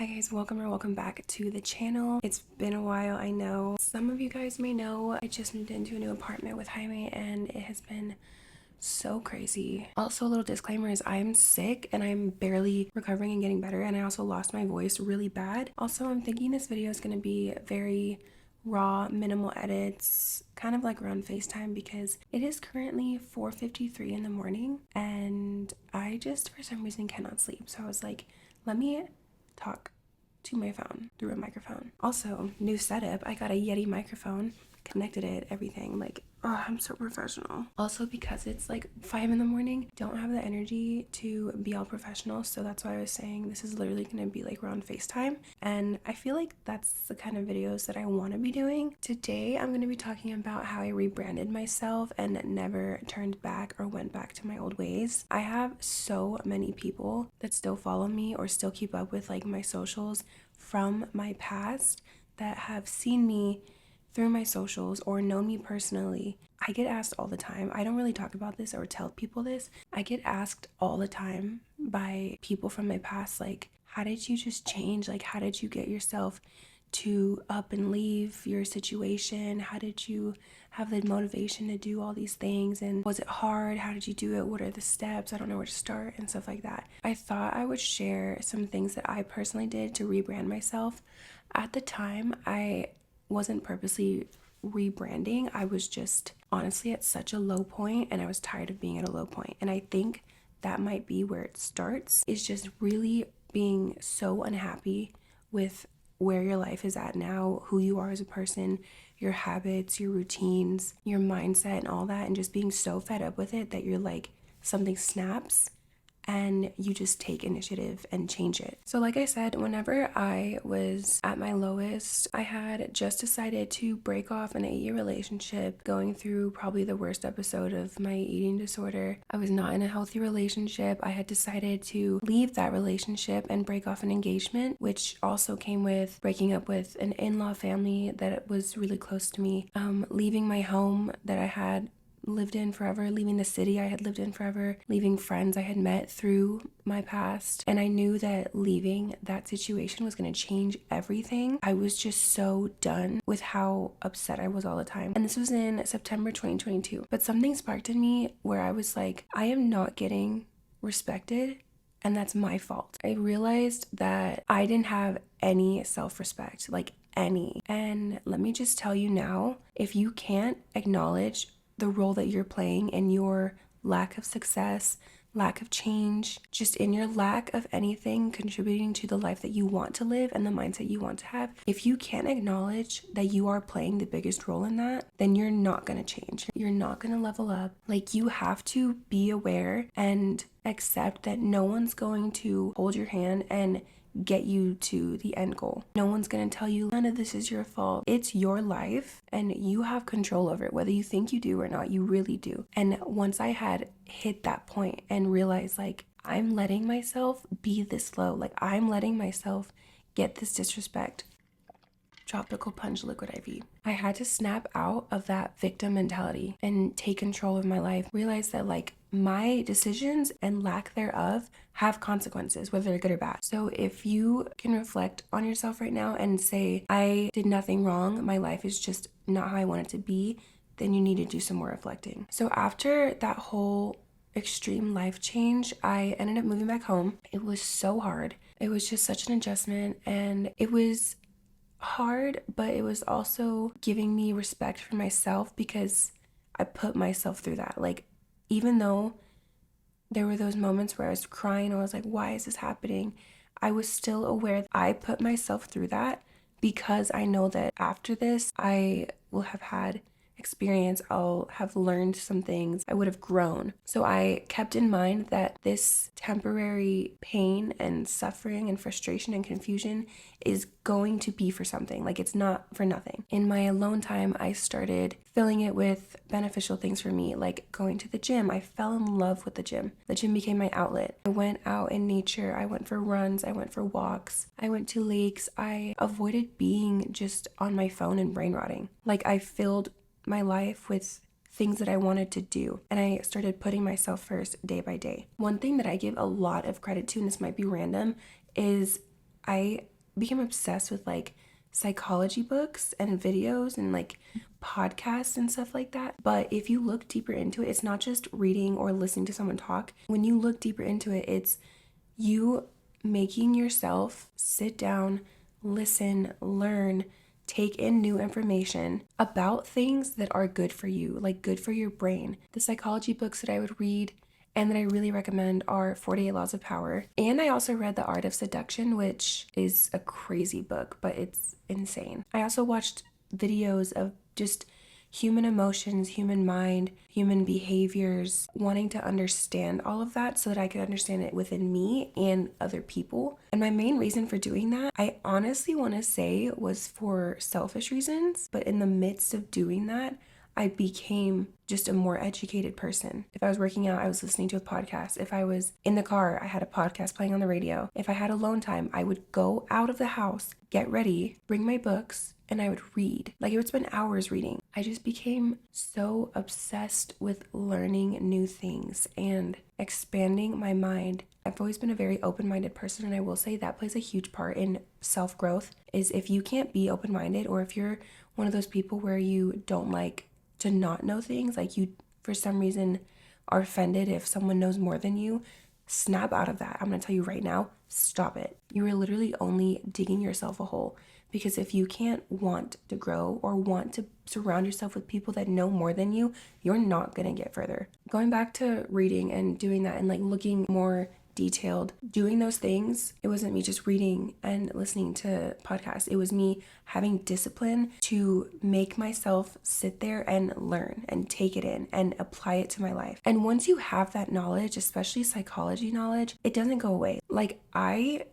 Hi guys, welcome back to the channel. It's been a while, I know. Some of you guys may know I just moved into a new apartment with Jaime and it has been so crazy. Also, a little disclaimer is I'm sick and I'm barely recovering and getting better, and I also lost my voice really bad. Also, I'm thinking this video is going to be very raw, minimal edits, kind of like around FaceTime, because it is currently 4:53 in the morning and I just for some reason cannot sleep. So I was like, let me talk to my phone through a microphone. Also, new setup. I got a Yeti microphone, connected it, everything. Like, oh, I'm so professional. Also, because it's like 5 in the morning, don't have the energy to be all professional. So that's why I was saying this is literally gonna be like around FaceTime. And I feel like that's the kind of videos that I wanna be doing. Today, I'm gonna be talking about how I rebranded myself and never turned back or went back to my old ways. I have so many people that still follow me or still keep up with like my socials from my past that have seen me through my socials or know me personally. I get asked all the time. I don't really talk about this or tell people this. I get asked all the time by people from my past, like, how did you just change? Like, how did you get yourself to up and leave your situation? How did you have the motivation to do all these things? And was it hard? How did you do it? What are the steps? I don't know where to start and stuff like that. I thought I would share some things that I personally did to rebrand myself. At the time, I wasn't purposely rebranding. I was just honestly at such a low point and I was tired of being at a low point. And I think that might be where it starts, is just really being so unhappy with where your life is at now, who you are as a person, your habits, your routines, your mindset and all that, and just being so fed up with it that you're like, something snaps and you just take initiative and change it. So like I said, whenever I was at my lowest, I had just decided to break off an 8-year relationship, going through probably the worst episode of my eating disorder. I was not in a healthy relationship. I had decided to leave that relationship and break off an engagement, which also came with breaking up with an in-law family that was really close to me, leaving my home that I had lived in forever, leaving the city I had lived in forever, leaving friends I had met through my past. And I knew that leaving that situation was going to change everything. I was just so done with how upset I was all the time. And this was in September 2022. But something sparked in me where I was like, I am not getting respected, and that's my fault. I realized that I didn't have any self-respect, like any. And let me just tell you now, if you can't acknowledge the role that you're playing in your lack of success, lack of change, just in your lack of anything contributing to the life that you want to live and the mindset you want to have, if you can't acknowledge that you are playing the biggest role in that, then you're not going to change. You're not going to level up. Like, you have to be aware and accept that no one's going to hold your hand and get you to the end goal. No one's gonna tell you none of this is your fault. It's your life and you have control over it, whether you think you do or not. You really do. And once I had hit that point and realized, like, I'm letting myself be this low, like I'm letting myself get this disrespect. Tropical Punch Liquid IV. I had to snap out of that victim mentality and take control of my life. Realize that, like, my decisions and lack thereof have consequences, whether they're good or bad. So if you can reflect on yourself right now and say, I did nothing wrong, my life is just not how I want it to be, then you need to do some more reflecting. So after that whole extreme life change, I ended up moving back home. It was so hard. It was just such an adjustment, and it was hard, but it was also giving me respect for myself because I put myself through that. Like, even though there were those moments where I was crying, I was like, why is this happening? I was still aware that I put myself through that because I know that after this, I will have had experience, I'll have learned some things, I would have grown. So I kept in mind that this temporary pain and suffering and frustration and confusion is going to be for something. Like, it's not for nothing. In my alone time, I started filling it with beneficial things for me, like going to the gym. I fell in love with the gym. The gym became my outlet. I went out in nature. I went for runs. I went for walks. I went to lakes. I avoided being just on my phone and brain rotting. Like, I filled my life with things that I wanted to do, and I started putting myself first day by day. One thing that I give a lot of credit to, and this might be random, is I became obsessed with like psychology books and videos and like podcasts and stuff like that. But if you look deeper into it, it's not just reading or listening to someone talk. When you look deeper into it, it's you making yourself sit down, listen, learn, take in new information about things that are good for you, like good for your brain. The psychology books that I would read and that I really recommend are 48 Laws of Power. And I also read The Art of Seduction, which is a crazy book, but it's insane. I also watched videos of just human emotions, human mind, human behaviors, wanting to understand all of that so that I could understand it within me and other people. And my main reason for doing that, I honestly want to say, was for selfish reasons. But in the midst of doing that, I became just a more educated person. If I was working out, I was listening to a podcast. If I was in the car, I had a podcast playing on the radio. If I had alone time, I would go out of the house, get ready, bring my books, and I would read. Like, it would spend hours reading. I just became so obsessed with learning new things and expanding my mind. I've always been a very open-minded person, and I will say that plays a huge part in self-growth. Is if you can't be open-minded, or if you're one of those people where you don't like to not know things, like you for some reason are offended if someone knows more than you, snap out of that. I'm gonna tell you right now, stop it. You are literally only digging yourself a hole. Because if you can't want to grow or want to surround yourself with people that know more than you, you're not gonna get further. Going back to reading and doing that and like looking more detailed, doing those things, it wasn't me just reading and listening to podcasts. It was me having discipline to make myself sit there and learn and take it in and apply it to my life. And once you have that knowledge, especially psychology knowledge, it doesn't go away. Like, I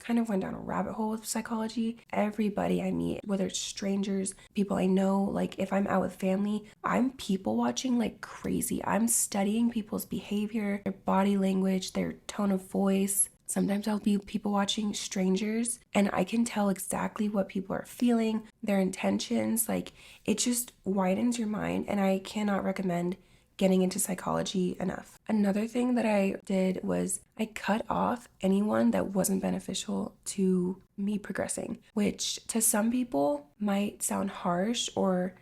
kind of went down a rabbit hole with psychology. Everybody I meet, whether it's strangers, people I know, like if I'm out with family, I'm people watching like crazy. I'm studying people's behavior, their body language, their tone of voice. Sometimes I'll be people watching strangers and I can tell exactly what people are feeling, their intentions. Like, it just widens your mind, and I cannot recommend getting into psychology enough. Another thing that I did was I cut off anyone that wasn't beneficial to me progressing, which to some people might sound harsh, or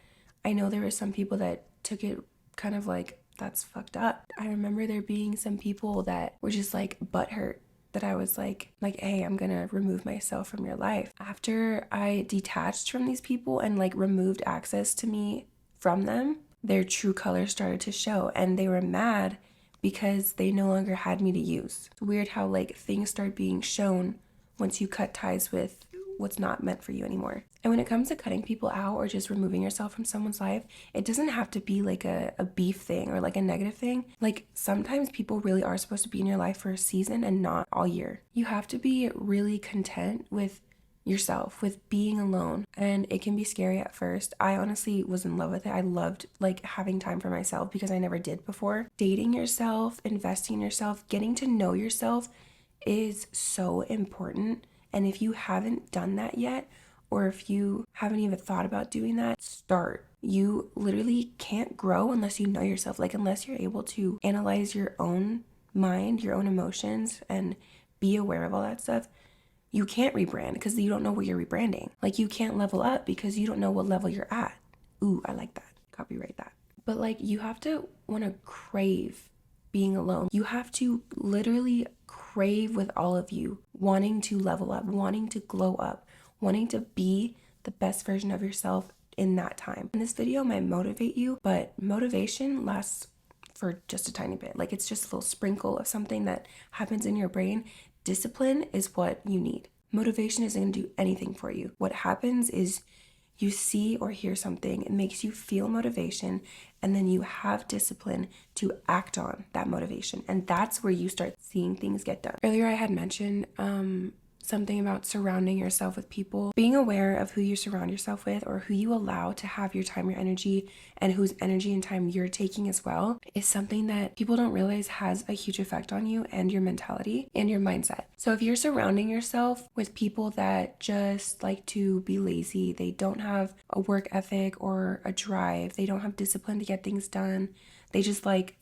I know there were some people that took it kind of like, that's fucked up. I remember there being some people that were just like butthurt that I was like, hey, I'm gonna remove myself from your life. After I detached from these people and like removed access to me from them, their true colors started to show, and they were mad because they no longer had me to use. It's weird how like things start being shown once you cut ties with what's not meant for you anymore. And when it comes to cutting people out or just removing yourself from someone's life, it doesn't have to be like a beef thing or like a negative thing. Like, sometimes people really are supposed to be in your life for a season and not all year. You have to be really content with yourself, with being alone, and it can be scary at first. I honestly was in love with it. I loved like having time for myself because I never did before. Dating yourself, investing in yourself, getting to know yourself is so important. And if you haven't done that yet, or if you haven't even thought about doing that, start. You literally can't grow unless you know yourself. Like, unless you're able to analyze your own mind, your own emotions, and be aware of all that stuff, you can't rebrand because you don't know what you're rebranding. Like, you can't level up because you don't know what level you're at. Ooh, I like that. Copyright that. But like, you have to want to crave being alone. You have to literally crave with all of you, wanting to level up, wanting to glow up, wanting to be the best version of yourself in that time. And this video might motivate you, but motivation lasts for just a tiny bit. Like, it's just a little sprinkle of something that happens in your brain. Discipline is what you need. Motivation isn't going to do anything for you. What happens is you see or hear something, it makes you feel motivation, and then you have discipline to act on that motivation. And that's where you start seeing things get done. Earlier I had mentioned something about surrounding yourself with people. Being aware of who you surround yourself with, or who you allow to have your time, your energy, and whose energy and time you're taking as well, is something that people don't realize has a huge effect on you and your mentality and your mindset. So if you're surrounding yourself with people that just like to be lazy, they don't have a work ethic or a drive, they don't have discipline to get things done, they just like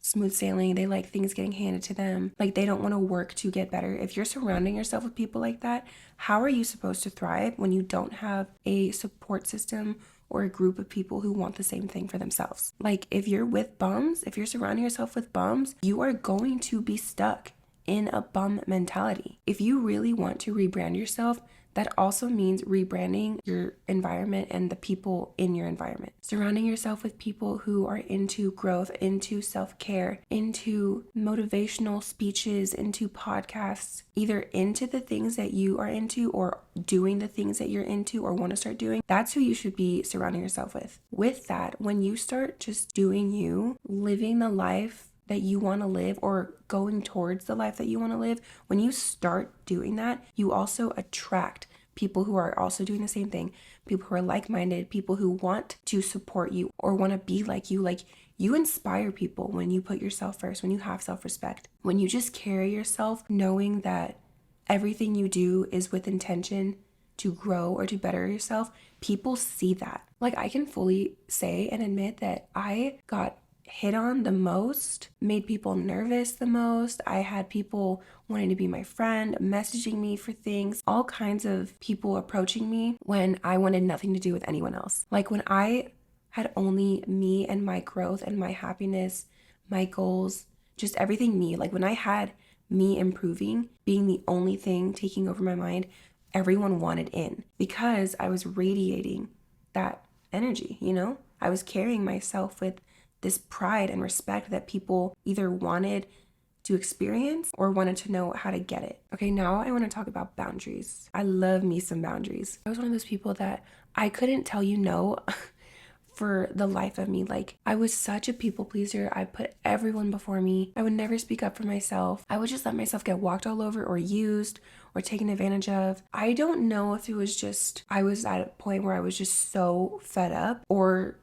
smooth sailing. They like things getting handed to them. Like they don't want to work to get better. If you're surrounding yourself with people like that, how are you supposed to thrive when you don't have a support system or a group of people who want the same thing for themselves? Like if you're with bums, if you're surrounding yourself with bums, you are going to be stuck in a bum mentality. If you really want to rebrand yourself, that also means rebranding your environment and the people in your environment. Surrounding yourself with people who are into growth, into self-care, into motivational speeches, into podcasts, either into the things that you are into or doing the things that you're into or want to start doing. That's who you should be surrounding yourself with. With that, when you start just doing you, living the life that you want to live or going towards the life that you want to live, when you start doing that, you also attract people who are also doing the same thing, people who are like-minded, people who want to support you or want to be like you. Like you inspire people when you put yourself first, when you have self-respect, when you just carry yourself knowing that everything you do is with intention to grow or to better yourself. People see that. Like I can fully say and admit that I got hit on the most, made people nervous the most. I had people wanting to be my friend, messaging me for things, all kinds of people approaching me when I wanted nothing to do with anyone else. Like when I had only me and my growth and my happiness, my goals, just everything me. Like when I had me improving, being the only thing taking over my mind, everyone wanted in because I was radiating that energy, you know? I was carrying myself with this pride and respect that people either wanted to experience or wanted to know how to get it. Okay, now I want to talk about boundaries. I love me some boundaries. I was one of those people that I couldn't tell you no for the life of me. Like I was such a people pleaser. I put everyone before me. I would never speak up for myself. I would just let myself get walked all over or used or taken advantage of. I don't know if it was just I was at a point where I was just so fed up or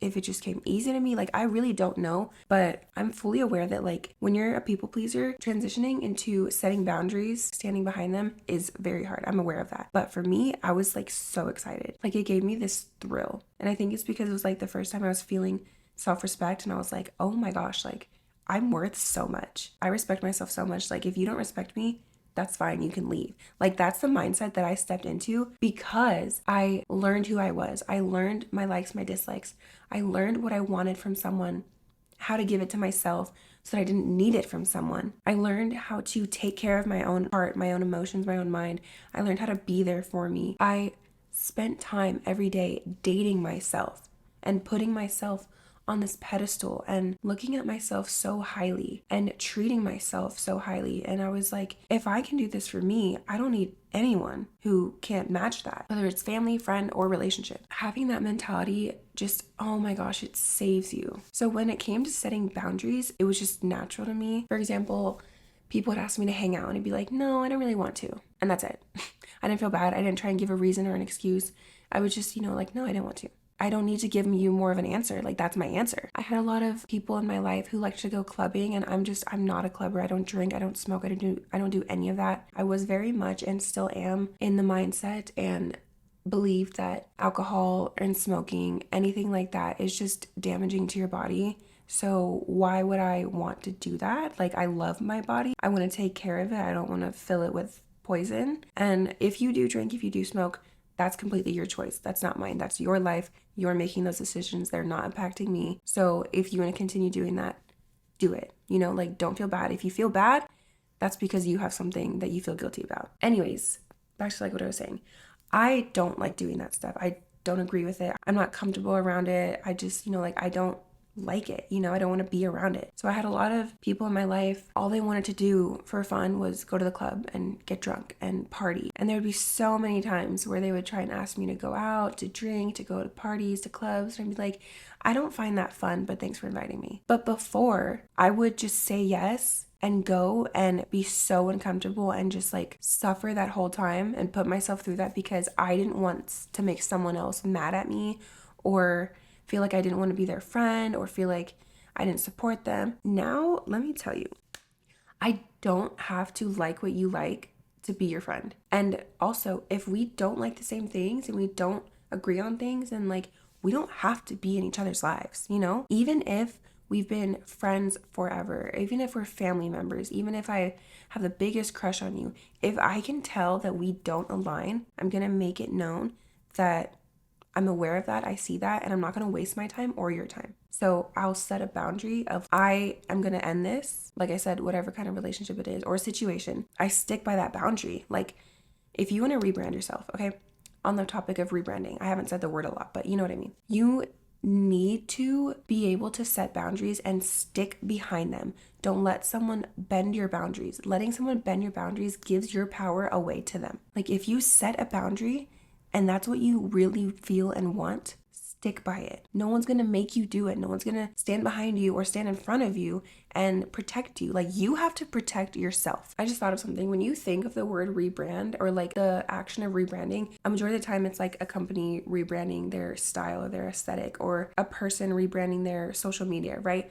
if it just came easy to me. Like I really don't know, but I'm fully aware that like when you're a people pleaser, transitioning into setting boundaries, standing behind them is very hard. I'm aware of that. But for me, I was like so excited. Like it gave me this thrill. And I think it's because it was like the first time I was feeling self-respect and I was like, oh my gosh, like I'm worth so much. I respect myself so much. Like if you don't respect me, that's fine, you can leave. Like that's the mindset that I stepped into because I learned who I was. I learned my likes, my dislikes. I learned what I wanted from someone, how to give it to myself so that I didn't need it from someone. I learned how to take care of my own heart, my own emotions, my own mind. I learned how to be there for me. I spent time every day dating myself and putting myself on this pedestal and looking at myself so highly and treating myself so highly. And I was like, if I can do this for me, I don't need anyone who can't match that, whether it's family, friend, or relationship. Having that mentality just, oh my gosh, it saves you. So when it came to setting boundaries, it was just natural to me. For example, people would ask me to hang out and I'd be like, no, I don't really want to. And that's it. I didn't feel bad. I didn't try and give a reason or an excuse. I was just, like, no, I didn't want to. I don't need to give you more of an answer. Like that's my answer. I had a lot of people in my life who like to go clubbing and I'm not a clubber. I don't drink, I don't smoke, I don't do any of that. I was very much and still am in the mindset and believe that alcohol and smoking, anything like that is just damaging to your body. So why would I want to do that? Like I love my body. I want to take care of it. I don't want to fill it with poison. And if you do drink, if you do smoke, that's completely your choice. That's not mine. That's your life. You're making those decisions. They're not impacting me. So if you want to continue doing that, do it. Like don't feel bad. If you feel bad, that's because you have something that you feel guilty about. Anyways, back to like what I was saying. I don't like doing that stuff. I don't agree with it. I'm not comfortable around it. I just, I don't like it. I don't want to be around it. So I had a lot of people in my life, all they wanted to do for fun was go to the club and get drunk and party. And there would be so many times where they would try and ask me to go out, to drink, to go to parties, to clubs. And I'd be like, I don't find that fun, but thanks for inviting me. But before, I would just say yes and go and be so uncomfortable and just like suffer that whole time and put myself through that because I didn't want to make someone else mad at me or feel like I didn't want to be their friend or feel like I didn't support them. Now, let me tell you, I don't have to like what you like to be your friend. And also, if we don't like the same things and we don't agree on things, and like we don't have to be in each other's lives, Even if we've been friends forever, even if we're family members, even if I have the biggest crush on you, if I can tell that we don't align, I'm going to make it known that I'm aware of that, I see that, and I'm not going to waste my time or your time. So I'll set a boundary of I am going to end this, like I said, whatever kind of relationship it is or situation. I stick by that boundary. Like if you want to rebrand yourself, okay, on the topic of rebranding, I haven't said the word a lot, but you know what I mean. You need to be able to set boundaries and stick behind them. Don't let someone bend your boundaries. Letting someone bend your boundaries gives your power away to them. Like if you set a boundary and that's what you really feel and want, stick by it. No one's going to make you do it. No one's going to stand behind you or stand in front of you and protect you. Like you have to protect yourself. I just thought of something. When you think of the word rebrand or like the action of rebranding, a majority of the time it's like a company rebranding their style or their aesthetic or a person rebranding their social media, right?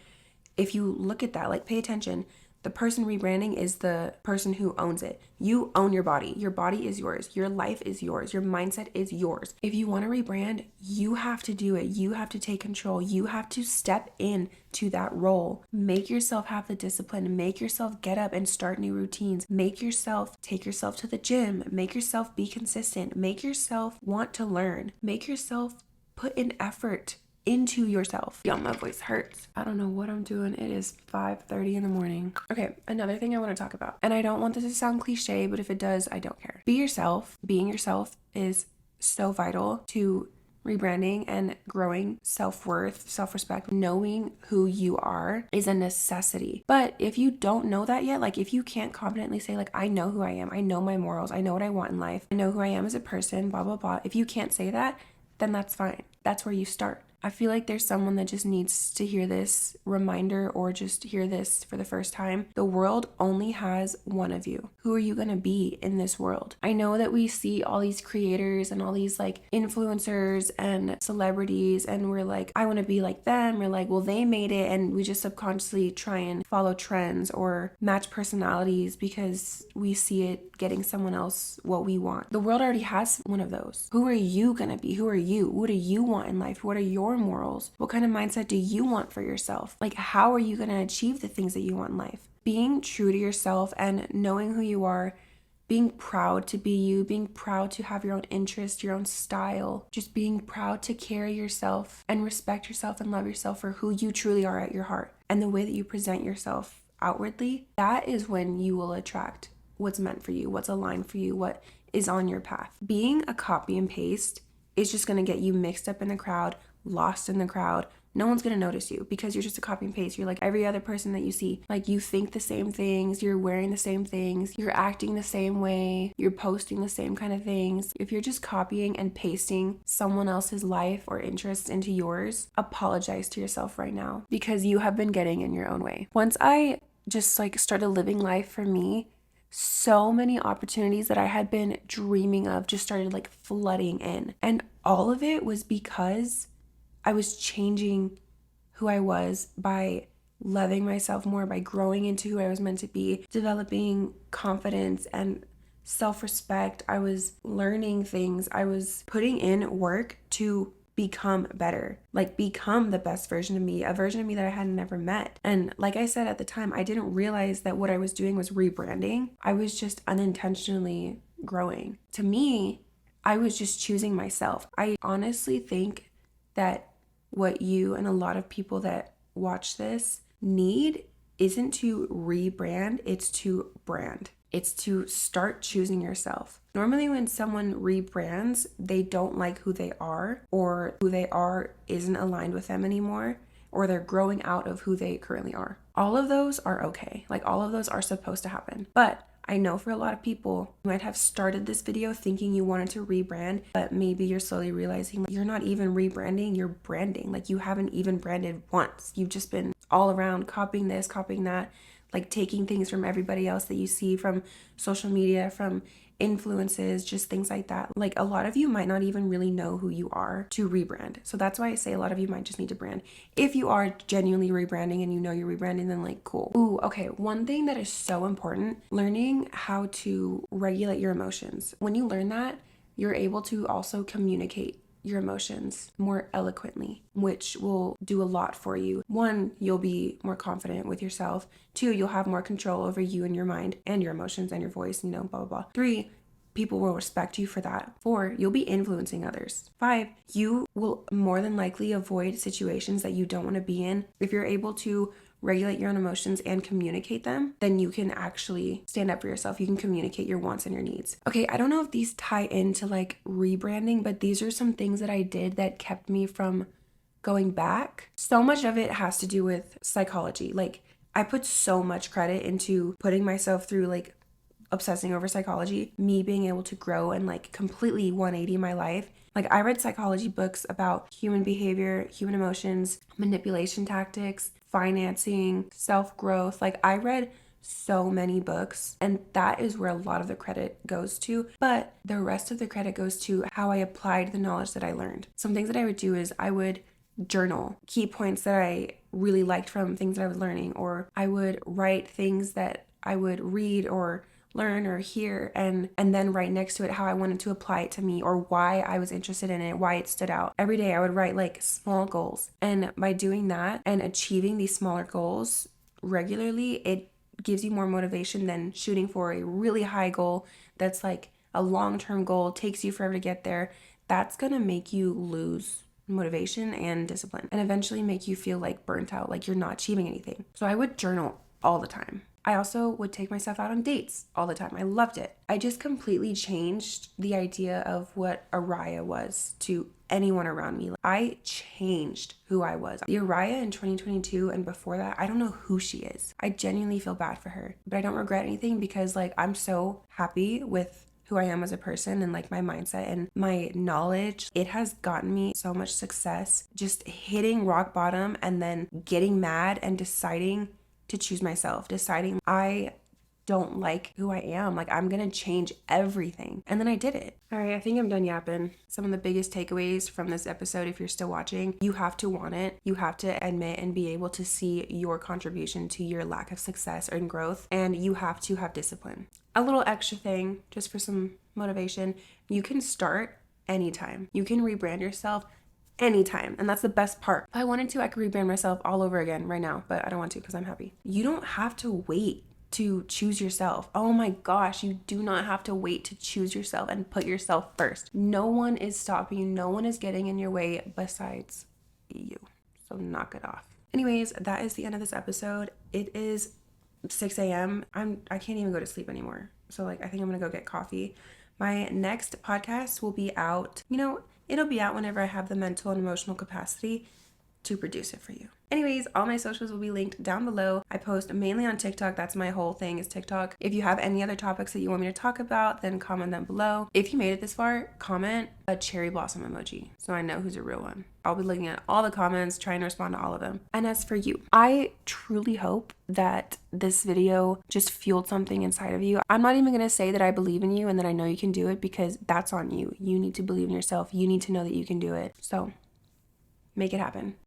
If you look at that, like pay attention. The person rebranding is the person who owns it. You own your body. Your body is yours. Your life is yours. Your mindset is yours. If you want to rebrand, you have to do it. You have to take control. You have to step in to that role. Make yourself have the discipline. Make yourself get up and start new routines. Make yourself take yourself to the gym. Make yourself be consistent. Make yourself want to learn. Make yourself put in effort into yourself. Y'all, my voice hurts. I don't know what I'm doing. It is 5:30 in the morning. Okay, another thing I want to talk about, and I don't want this to sound cliche, but if it does, I don't care. Be yourself. Being yourself is so vital to rebranding and growing self-worth, self-respect. Knowing who you are is a necessity. But if you don't know that yet, like if you can't confidently say like, I know who I am, I know my morals, I know what I want in life, I know who I am as a person, blah, blah, blah. If you can't say that, then that's fine. That's where you start. I feel like there's someone that just needs to hear this reminder or just hear this for the first time. The world only has one of you. Who are you going to be in this world? I know that we see all these creators and all these like influencers and celebrities and we're like, I want to be like them. We're like, well, they made it, and we just subconsciously try and follow trends or match personalities because we see it getting someone else what we want. The world already has one of those. Who are you going to be? Who are you? What do you want in life? What are your morals? What kind of mindset do you want for yourself? Like, how are you going to achieve the things that you want in life? Being true to yourself and knowing who you are, being proud to be you, being proud to have your own interests, your own style, just being proud to carry yourself and respect yourself and love yourself for who you truly are at your heart and the way that you present yourself outwardly. That is when you will attract what's meant for you, what's aligned for you, what is on your path. Being a copy and paste is just going to get you mixed up in the crowd, lost in the crowd. No one's going to notice you because you're just a copy and paste. You're like every other person that you see. Like you think the same things, you're wearing the same things, you're acting the same way, you're posting the same kind of things. If you're just copying and pasting someone else's life or interests into yours, apologize to yourself right now because you have been getting in your own way. Once I just like started living life for me, so many opportunities that I had been dreaming of just started like flooding in. And all of it was because I was changing who I was by loving myself more, by growing into who I was meant to be, developing confidence and self-respect. I was learning things. I was putting in work to become better, like become the best version of me, a version of me that I had never met. And like I said at the time, I didn't realize that what I was doing was rebranding. I was just unintentionally growing. To me, I was just choosing myself. I honestly think that what you and a lot of people that watch this need isn't to rebrand, it's to brand. It's to start choosing yourself. Normally when someone rebrands, they don't like who they are, or who they are isn't aligned with them anymore, or they're growing out of who they currently are. All of those are okay. Like all of those are supposed to happen. But I know for a lot of people, you might have started this video thinking you wanted to rebrand, but maybe you're slowly realizing you're not even rebranding, you're branding. Like you haven't even branded once. You've just been all around copying this, copying that, like taking things from everybody else that you see from social media, from influences, just things like that. Like a lot of you might not even really know who you are to rebrand. So that's why I say a lot of you might just need to brand. If you are genuinely rebranding and you know you're rebranding, then like cool. Ooh, okay. One thing that is so important, learning how to regulate your emotions. When you learn that, you're able to also communicate your emotions more eloquently, which will do a lot for you. 1, you'll be more confident with yourself. 2, you'll have more control over you and your mind and your emotions and your voice, blah, blah, blah. 3, people will respect you for that. 4, you'll be influencing others. 5, you will more than likely avoid situations that you don't want to be in. If you're able to regulate your own emotions and communicate them, then you can actually stand up for yourself. You can communicate your wants and your needs. Okay, I don't know if these tie into like rebranding, but these are some things that I did that kept me from going back. So much of it has to do with psychology. Like, I put so much credit into putting myself through like obsessing over psychology, me being able to grow and like completely 180 my life. Like, I read psychology books about human behavior, human emotions, manipulation tactics, financing, self-growth. Like, I read so many books, and that is where a lot of the credit goes to. But the rest of the credit goes to how I applied the knowledge that I learned. Some things that I would do is I would journal key points that I really liked from things that I was learning, or I would write things that I would read or learn or hear, and then write next to it how I wanted to apply it to me, or why I was interested in it, why it stood out. Every day I would write like small goals, and by doing that and achieving these smaller goals regularly, it gives you more motivation than shooting for a really high goal that's like a long-term goal, takes you forever to get there. That's gonna make you lose motivation and discipline, and eventually make you feel like burnt out, like you're not achieving anything. So I would journal all the time. I also would take myself out on dates all the time. I loved it. I just completely changed the idea of what Araya was to anyone around me. I changed who I was. The Araya in 2022 and before that, I don't know who she is. I genuinely feel bad for her, but I don't regret anything because like I'm so happy with who I am as a person and like my mindset and my knowledge. It has gotten me so much success, just hitting rock bottom and then getting mad and deciding to choose myself, deciding I don't like who I am. Like, I'm gonna change everything. And then I did it. All right, I think I'm done yapping. Some of the biggest takeaways from this episode, if you're still watching, you have to want it. You have to admit and be able to see your contribution to your lack of success and growth. And you have to have discipline. A little extra thing, just for some motivation, you can start anytime. You can rebrand yourself anytime. And that's the best part. If I wanted to, I could rebrand myself all over again right now, but I don't want to because I'm happy. You don't have to wait to choose yourself. Oh my gosh, you do not have to wait to choose yourself and put yourself first. No one is stopping you. No one is getting in your way besides you. So knock it off. Anyways, that is the end of this episode. It is 6 a.m. I can't even go to sleep anymore. So like, I think I'm gonna go get coffee. My next podcast will be out, it'll be out whenever I have the mental and emotional capacity to produce it for you. Anyways, all my socials will be linked down below. I post mainly on TikTok. That's my whole thing is TikTok. If you have any other topics that you want me to talk about, then comment them below. If you made it this far, comment a cherry blossom emoji so I know who's a real one. I'll be looking at all the comments, trying to respond to all of them. And as for you, I truly hope that this video just fueled something inside of you. I'm not even going to say that I believe in you and that I know you can do it because that's on you. You need to believe in yourself. You need to know that you can do it. So make it happen.